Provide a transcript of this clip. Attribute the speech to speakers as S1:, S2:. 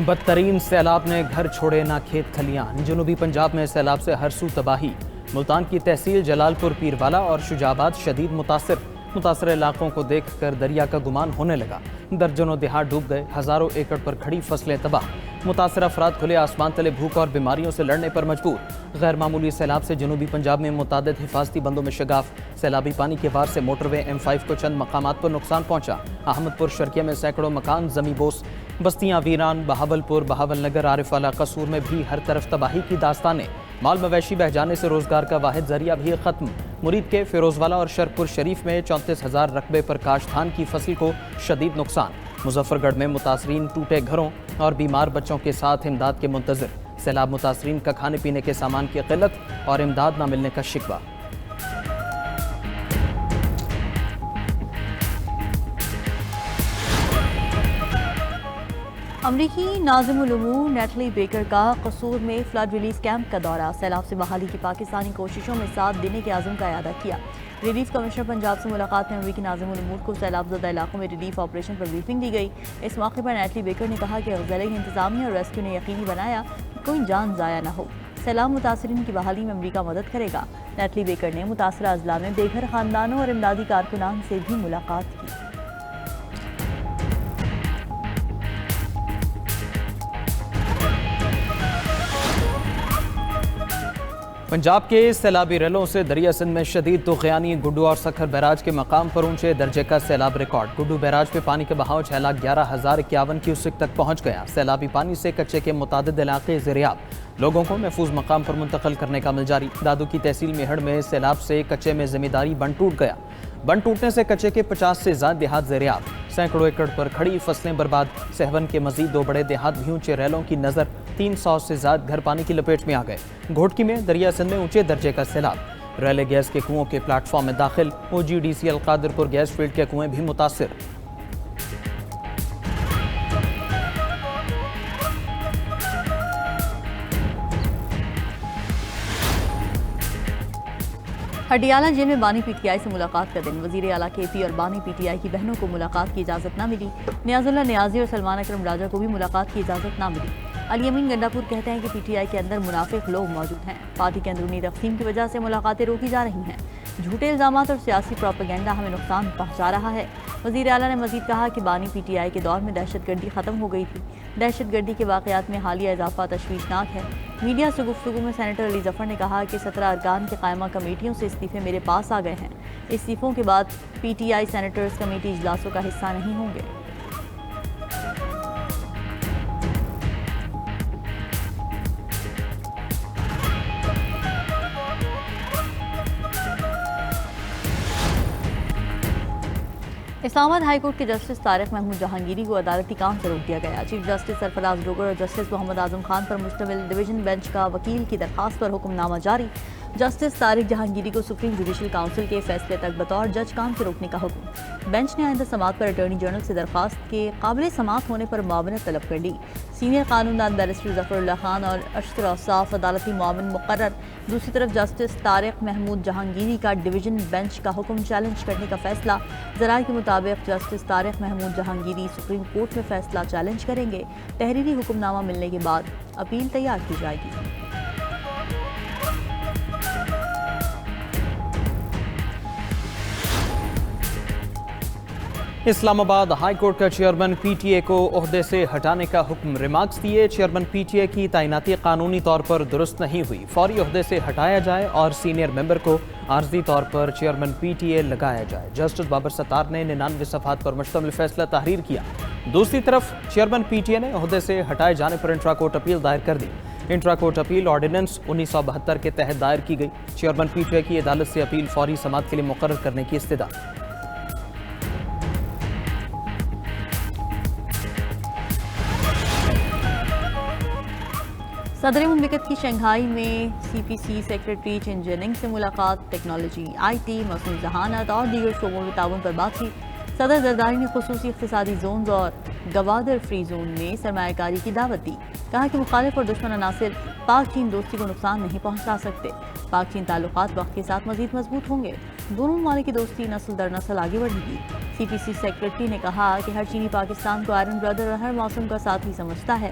S1: بدترین سیلاب نے گھر چھوڑے نہ کھیت کھلیان۔ جنوبی پنجاب میں سیلاب سے ہر سو تباہی۔ ملتان کی تحصیل جلال پور پیروالا اور شجاعت شدید متاثر علاقوں کو دیکھ کر دریا کا گمان ہونے لگا۔ درجنوں دیہات ڈوب گئے، ہزاروں ایکڑ پر کھڑی فصلیں تباہ۔ متاثرہ افراد کھلے آسمان تلے بھوک اور بیماریوں سے لڑنے پر مجبور۔ غیر معمولی سیلاب سے جنوبی پنجاب میں متعدد حفاظتی بندوں میں شگاف۔ سیلابی پانی کے وار سے موٹر وے M5 کو چند مقامات پر نقصان پہنچا۔ احمد پور شرقیہ میں سینکڑوں مکان زمیں بوس، بستیاں ویران۔ بہاول پور، بہاول نگر، عارف والا، قصور میں بھی ہر طرف تباہی کی داستانیں۔ مال مویشی بہہ جانے سے روزگار کا واحد ذریعہ بھی ختم۔ مرید کے فیروز والا اور شرپور شریف میں 34,000 رقبے پر کاشت دھان کی فصل کو شدید نقصان۔ مظفر گڑھ میں متاثرین ٹوٹے گھروں اور بیمار بچوں کے ساتھ امداد کے منتظر۔ سیلاب متاثرین کا کھانے پینے کے سامان کی قلت اور امداد نہ ملنے کا شکوہ۔
S2: امریکی ناظم الامور نیٹلی بیکر کا قصور میں فلڈ ریلیف کیمپ کا دورہ۔ سیلاب سے بحالی کی پاکستانی کوششوں میں ساتھ دینے کے عزم کا اعادہ کیا۔ ریلیف کمشنر پنجاب سے ملاقات میں امریکی ناظم الامور کو سیلاب زدہ علاقوں میں ریلیف آپریشن پر بریفنگ دی گئی۔ اس موقع پر نیٹلی بیکر نے کہا کہ ضلعی انتظامیہ اور ریسکیو نے یقینی بنایا کہ کوئی جان ضائع نہ ہو۔ سیلاب متاثرین کی بحالی میں امریکہ مدد کرے گا۔ نیٹلی بیکر نے متاثرہ اضلاع میں بے گھر خاندانوں اور امدادی کارکنان سے بھی ملاقات کی۔
S1: پنجاب کے سیلابی ریلوں سے دریا سندھ میں شدید طغیانی۔ گڈو اور سکھر بیراج کے مقام پر اونچے درجے کا سیلاب ریکارڈ۔ گڈو بیراج پہ پانی کا بہاؤ 6,11,051 کیوسک تک پہنچ گیا۔ سیلابی پانی سے کچے کے متعدد علاقے زیریاب۔ لوگوں کو محفوظ مقام پر منتقل کرنے کا عمل جاری۔ دادو کی تحصیل میہڑ میں سیلاب سے کچے میں زمینداری بند ٹوٹ گیا۔ بند ٹوٹنے سے کچے کے 50 سے زائد دیہات زیریاب۔ سینکڑوں ایکڑ پر کھڑی فصلیں برباد۔ سہون کے مزید 2 بڑے دیہات بھی اونچے ریلوں کی نظر۔ 300 سے زائد گھر پانی کی لپیٹ میں آ گئے۔ گھوٹکی میں دریا سندھ میں اونچے درجے کا سیلاب۔ ریلے گیس کے کنوؤں کے پلیٹ فارم میں داخل۔ OGDCL قادر پور گیس فیلڈ کے کنویں بھی متاثر۔
S2: ہڈیالہ جیل میں بانی PTI سے ملاقات کا دن۔ وزیر اعلیٰ KP اور بانی PTI کی بہنوں کو ملاقات کی اجازت نہ ملی۔ نیاز اللہ نیازی اور سلمان اکرم راجہ کو بھی ملاقات کی اجازت نہ ملی۔ علی امین گنڈاپور کہتے ہیں کہ PTI کے اندر منافق لوگ موجود ہیں۔ پارٹی کے اندرونی تقسیم کی وجہ سے ملاقاتیں روکی جا رہی ہیں۔ جھوٹے الزامات اور سیاسی پروپیگنڈا ہمیں نقصان پہنچا رہا ہے۔ وزیر اعلیٰ نے مزید کہا کہ بانی PTI کے دور میں دہشت گردی ختم ہو گئی تھی۔ دہشت گردی کے واقعات میں حالیہ اضافہ تشویشناک ہے۔ میڈیا سے گفتگو میں سینیٹر علی ظفر نے کہا کہ 17 ارکان کے قائمہ کمیٹیوں سے استعفے میرے پاس آ گئے ہیں۔ استعفوں کے بعد PTI سینیٹرز کمیٹی اجلاسوں کا حصہ نہیں ہوں گے۔ اسلام آباد ہائی کورٹ کے جسٹس طارق محمود جہانگیری کو عدالتی کام سے روک دیا گیا۔ چیف جسٹس سرفراز ڈوگر اور جسٹس محمد اعظم خان پر مشتمل ڈویژن بینچ کا وکیل کی درخواست پر حکم نامہ جاری۔ جسٹس طارق جہانگیری کو سپریم جوڈیشل کونسل کے فیصلے تک بطور جج کام سے روکنے کا حکم۔ بینچ نے آئندہ سماعت پر اٹارنی جنرل سے درخواست کے قابل سماعت ہونے پر معاونت طلب کر لی۔ سینئر قانون دان بیرسٹر ظفر اللہ خان اور اشتر اوصاف عدالتی معاون مقرر۔ دوسری طرف جسٹس طارق محمود جہانگیری کا ڈویژن بینچ کا حکم چیلنج کرنے کا فیصلہ۔ ذرائع کے مطابق justice Tariq Mahmood Jahangiri supreme court میں فیصلہ چیلنج کریں گے۔ تحریری حکم نامہ ملنے کے بعد اپیل تیار کی جائے گی۔
S1: اسلام آباد ہائی کورٹ کا چیئرمین PTA کو عہدے سے ہٹانے کا حکم۔ ریمارکس دیے، چیئرمین PTA کی تعیناتی قانونی طور پر درست نہیں ہوئی، فوری عہدے سے ہٹایا جائے اور سینئر ممبر کو عارضی طور پر چیئرمین PTA لگایا جائے۔ جسٹس بابر ستار نے 99 صفحات پر مشتمل فیصلہ تحریر کیا۔ دوسری طرف چیئرمین PTA نے عہدے سے ہٹائے جانے پر انٹرا کورٹ اپیل دائر کر دی۔ انٹرا کورٹ اپیل آرڈیننس 1972 کے تحت دائر کی گئی۔ چیئرمین PTA کی عدالت سے اپیل فوری سماعت کے لیے مقرر کرنے کی استدعا۔
S2: صدر مملکت کی شنگھائی میں CPC سیکرٹری چن جیننگ سے ملاقات۔ ٹیکنالوجی، IT، مصنوعی ذہانت اور دیگر شعبوں میں تعاون پر بات چیت۔ صدر زرداری نے خصوصی اقتصادی زونز اور گوادر فری زون میں سرمایہ کاری کی دعوت دی۔ کہا کہ مخالف اور دشمن عناصر پاک چین دوستی کو نقصان نہیں پہنچا سکتے۔ پاک چین تعلقات وقت کے ساتھ مزید مضبوط ہوں گے۔ دونوں ممالک کی دوستی نسل در نسل آگے بڑھے گی۔ CPC سیکرٹری نے کہا کہ ہر چینی پاکستان کو آئرن بردر اور ہر موسم کا ساتھی سمجھتا ہے۔